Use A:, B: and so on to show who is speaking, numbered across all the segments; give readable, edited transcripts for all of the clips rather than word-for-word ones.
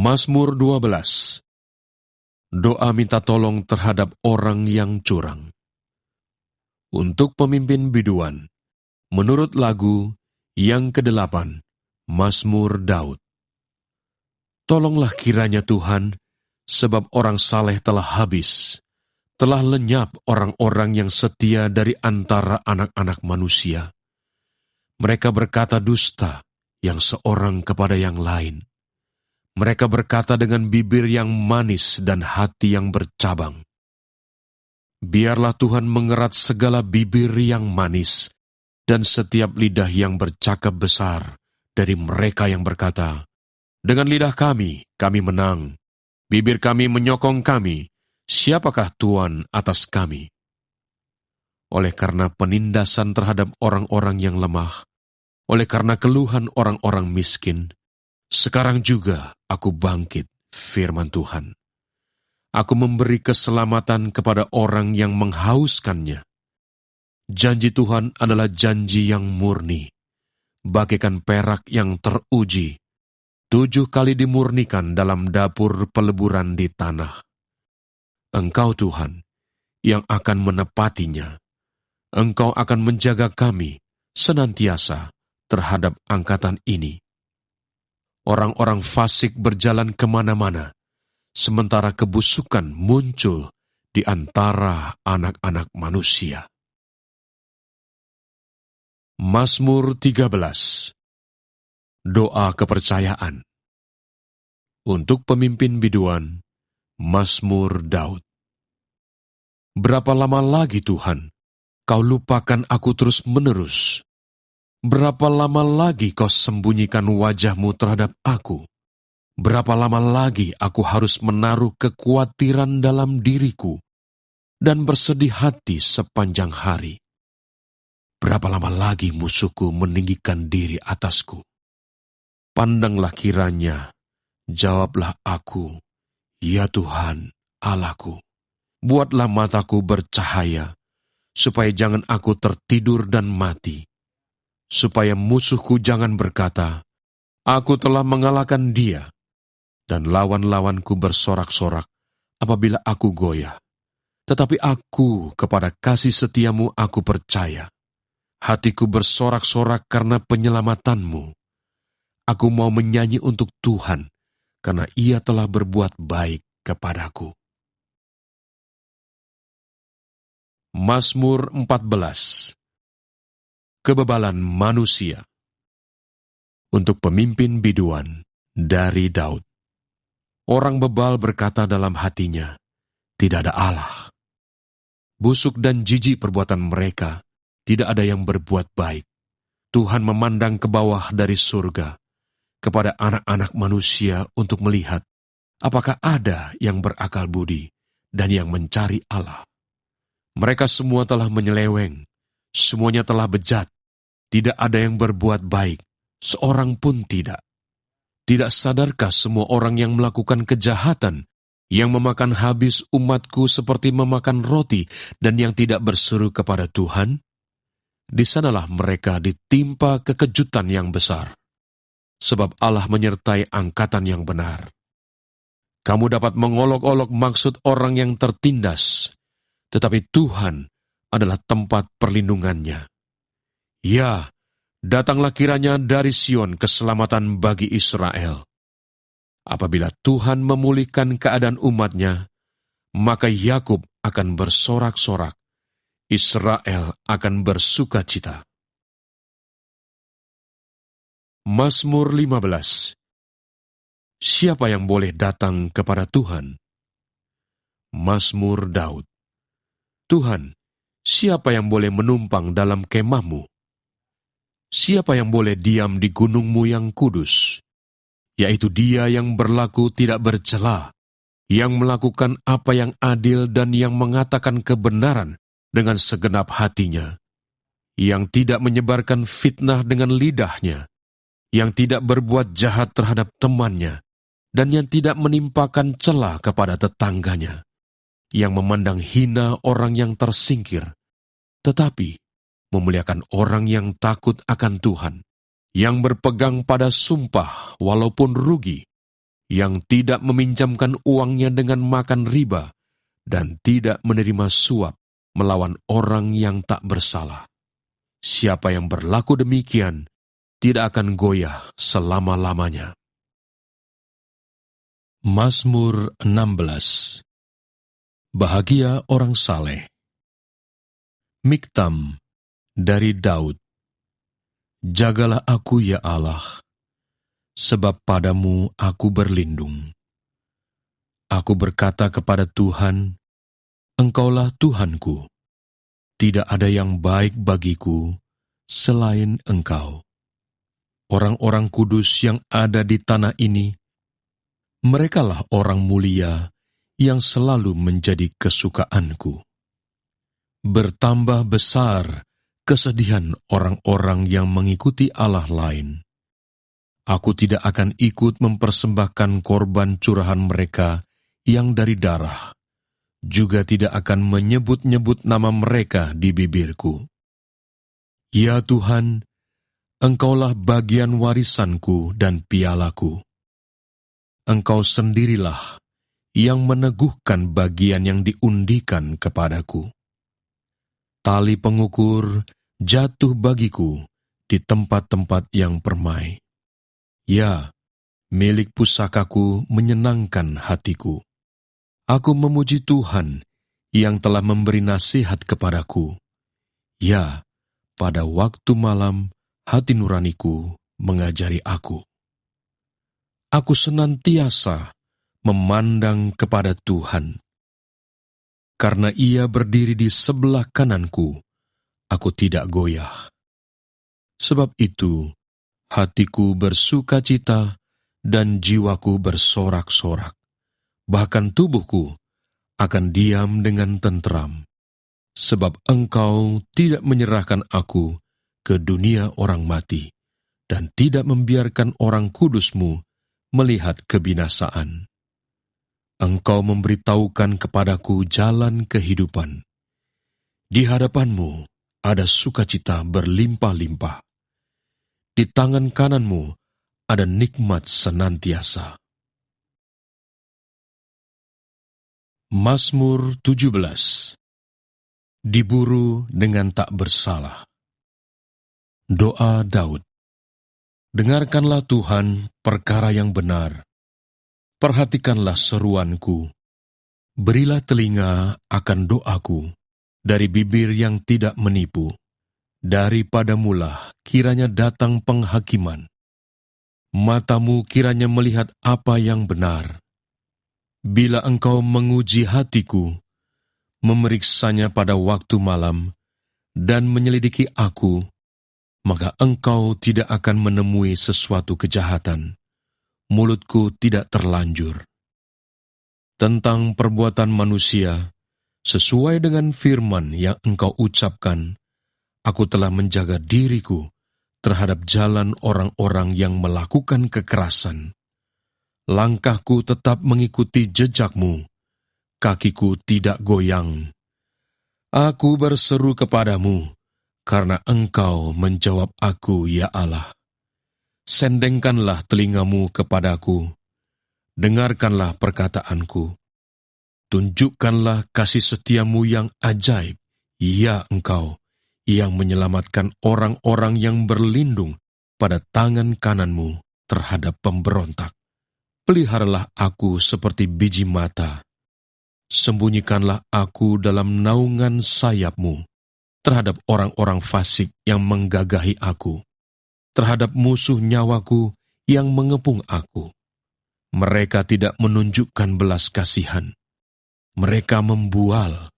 A: Mazmur 12. Doa minta tolong terhadap orang yang curang. Untuk pemimpin biduan, menurut lagu yang ke-8, Mazmur Daud. Tolonglah kiranya Tuhan, sebab orang saleh telah habis, telah lenyap orang-orang yang setia dari antara anak-anak manusia. Mereka berkata dusta yang seorang kepada yang lain. Mereka berkata dengan bibir yang manis dan hati yang bercabang. Biarlah Tuhan mengerat segala bibir yang manis dan setiap lidah yang bercakap besar dari mereka yang berkata, dengan lidah kami menang, bibir kami menyokong kami, siapakah Tuhan atas kami? Oleh karena penindasan terhadap orang-orang yang lemah, oleh karena keluhan orang-orang miskin, sekarang juga aku bangkit, firman Tuhan. Aku memberi keselamatan kepada orang yang menghauskannya. Janji Tuhan adalah janji yang murni, bagaikan perak yang teruji, 7 kali dimurnikan dalam dapur peleburan di tanah. Engkau Tuhan, yang akan menepatinya. Engkau akan menjaga kami senantiasa terhadap angkatan ini. Orang-orang fasik berjalan kemana-mana, sementara kebusukan muncul di antara anak-anak manusia. Mazmur 13. Doa kepercayaan. Untuk pemimpin biduan, Mazmur Daud. Berapa lama lagi Tuhan, Kau lupakan aku terus-menerus? Berapa lama lagi Kau sembunyikan wajah-Mu terhadap aku? Berapa lama lagi aku harus menaruh kekhawatiran dalam diriku dan bersedih hati sepanjang hari? Berapa lama lagi musuhku meninggikan diri atasku? Pandanglah kiranya, jawablah aku, ya Tuhan, Allahku. Buatlah mataku bercahaya, supaya jangan aku tertidur dan mati. Supaya musuhku jangan berkata, aku telah mengalahkan dia, dan lawan-lawanku bersorak-sorak apabila aku goyah. Tetapi aku kepada kasih setiamu aku percaya. Hatiku bersorak-sorak karena penyelamatanmu. Aku mau menyanyi untuk Tuhan, karena Ia telah berbuat baik kepadaku. Mazmur 14. Kebebalan manusia. Untuk pemimpin biduan dari Daud. Orang bebal berkata dalam hatinya, tidak ada Allah. Busuk dan jijik perbuatan mereka, tidak ada yang berbuat baik. Tuhan memandang ke bawah dari surga, kepada anak-anak manusia untuk melihat, apakah ada yang berakal budi dan yang mencari Allah. Mereka semua telah menyeleweng, semuanya telah bejat, tidak ada yang berbuat baik, seorang pun tidak. Tidak sadarkah semua orang yang melakukan kejahatan, yang memakan habis umatku seperti memakan roti dan yang tidak berseru kepada Tuhan? Di sanalah mereka ditimpa kekejutan yang besar, sebab Allah menyertai angkatan yang benar. Kamu dapat mengolok-olok maksud orang yang tertindas, tetapi Tuhan adalah tempat perlindungannya. Ya, datanglah kiranya dari Sion keselamatan bagi Israel. Apabila Tuhan memulihkan keadaan umatnya, maka Yakub akan bersorak-sorak, Israel akan bersukacita. Mazmur 15. Siapa yang boleh datang kepada Tuhan? Mazmur Daud. Tuhan, siapa yang boleh menumpang dalam kemahmu? Siapa yang boleh diam di gunungmu yang kudus? Yaitu dia yang berlaku tidak bercela, yang melakukan apa yang adil dan yang mengatakan kebenaran dengan segenap hatinya, yang tidak menyebarkan fitnah dengan lidahnya, yang tidak berbuat jahat terhadap temannya, dan yang tidak menimpakan cela kepada tetangganya, yang memandang hina orang yang tersingkir, tetapi memuliakan orang yang takut akan Tuhan, yang berpegang pada sumpah walaupun rugi, yang tidak meminjamkan uangnya dengan makan riba, dan tidak menerima suap melawan orang yang tak bersalah. Siapa yang berlaku demikian tidak akan goyah selama-lamanya. Mazmur 16. Bahagia orang saleh. Miktam dari Daud. Jagalah aku ya Allah, sebab padamu aku berlindung. Aku berkata kepada Tuhan, Engkaulah Tuhanku. Tidak ada yang baik bagiku selain Engkau. Orang-orang kudus yang ada di tanah ini, merekalah orang mulia yang selalu menjadi kesukaanku. Bertambah besar kesedihan orang-orang yang mengikuti Allah lain. Aku tidak akan ikut mempersembahkan korban curahan mereka yang dari darah, juga tidak akan menyebut-nyebut nama mereka di bibirku. Ya Tuhan, Engkaulah bagian warisanku dan pialaku. Engkau sendirilah yang meneguhkan bagian yang diundikan kepadaku. Tali pengukur jatuh bagiku di tempat-tempat yang permai. Ya, milik pusakaku menyenangkan hatiku. Aku memuji Tuhan yang telah memberi nasihat kepadaku. Ya, pada waktu malam hati nuraniku mengajari aku. Aku senantiasa memandang kepada Tuhan. Karena Ia berdiri di sebelah kananku, aku tidak goyah. Sebab itu, hatiku bersukacita dan jiwaku bersorak-sorak. Bahkan tubuhku akan diam dengan tentram. Sebab Engkau tidak menyerahkan aku ke dunia orang mati, dan tidak membiarkan orang kudus-Mu melihat kebinasaan. Engkau memberitahukan kepadaku jalan kehidupan. Di hadapan-Mu ada sukacita berlimpah-limpah. Di tangan kanan-Mu ada nikmat senantiasa. Mazmur 17. Diburu dengan tak bersalah. Doa Daud. Dengarkanlah Tuhan perkara yang benar. Perhatikanlah seruanku. Berilah telinga akan doaku dari bibir yang tidak menipu. Daripadamulah kiranya datang penghakiman. Matamu kiranya melihat apa yang benar. Bila Engkau menguji hatiku, memeriksanya pada waktu malam, dan menyelidiki aku, maka Engkau tidak akan menemui sesuatu kejahatan. Mulutku tidak terlanjur. Tentang perbuatan manusia, sesuai dengan firman yang Engkau ucapkan, aku telah menjaga diriku terhadap jalan orang-orang yang melakukan kekerasan. Langkahku tetap mengikuti jejak-Mu, kakiku tidak goyang. Aku berseru kepadamu, karena Engkau menjawab aku, ya Allah. Sendengkanlah telingamu kepadaku, dengarkanlah perkataanku. Tunjukkanlah kasih setiamu yang ajaib, ya Engkau, yang menyelamatkan orang-orang yang berlindung pada tangan kananmu terhadap pemberontak. Peliharalah aku seperti biji mata. Sembunyikanlah aku dalam naungan sayapmu terhadap orang-orang fasik yang menggagahi aku, terhadap musuh nyawaku yang mengepung aku. Mereka tidak menunjukkan belas kasihan. Mereka membual.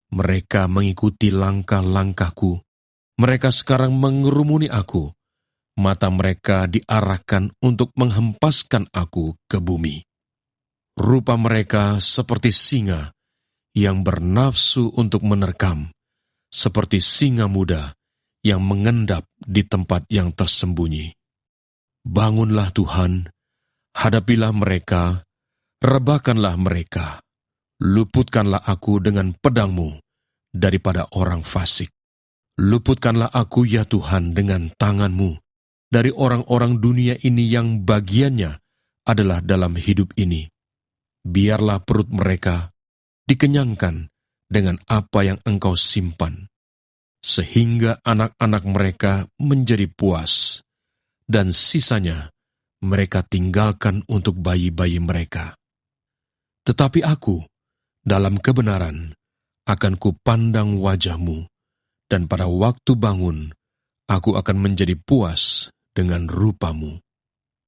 A: Mereka mengikuti langkah-langkahku. Mereka sekarang mengerumuni aku. Mata mereka diarahkan untuk menghempaskan aku ke bumi. Rupa mereka seperti singa yang bernafsu untuk menerkam, seperti singa muda yang mengendap di tempat yang tersembunyi. Bangunlah Tuhan, hadapilah mereka, rebahkanlah mereka, luputkanlah aku dengan pedang-Mu daripada orang fasik. Luputkanlah aku ya Tuhan dengan tangan-Mu dari orang-orang dunia ini yang bagiannya adalah dalam hidup ini. Biarlah perut mereka dikenyangkan dengan apa yang Engkau simpan, sehingga anak-anak mereka menjadi puas, dan sisanya mereka tinggalkan untuk bayi-bayi mereka. Tetapi aku, dalam kebenaran, akan kupandang wajah-Mu, dan pada waktu bangun, aku akan menjadi puas dengan rupa-Mu.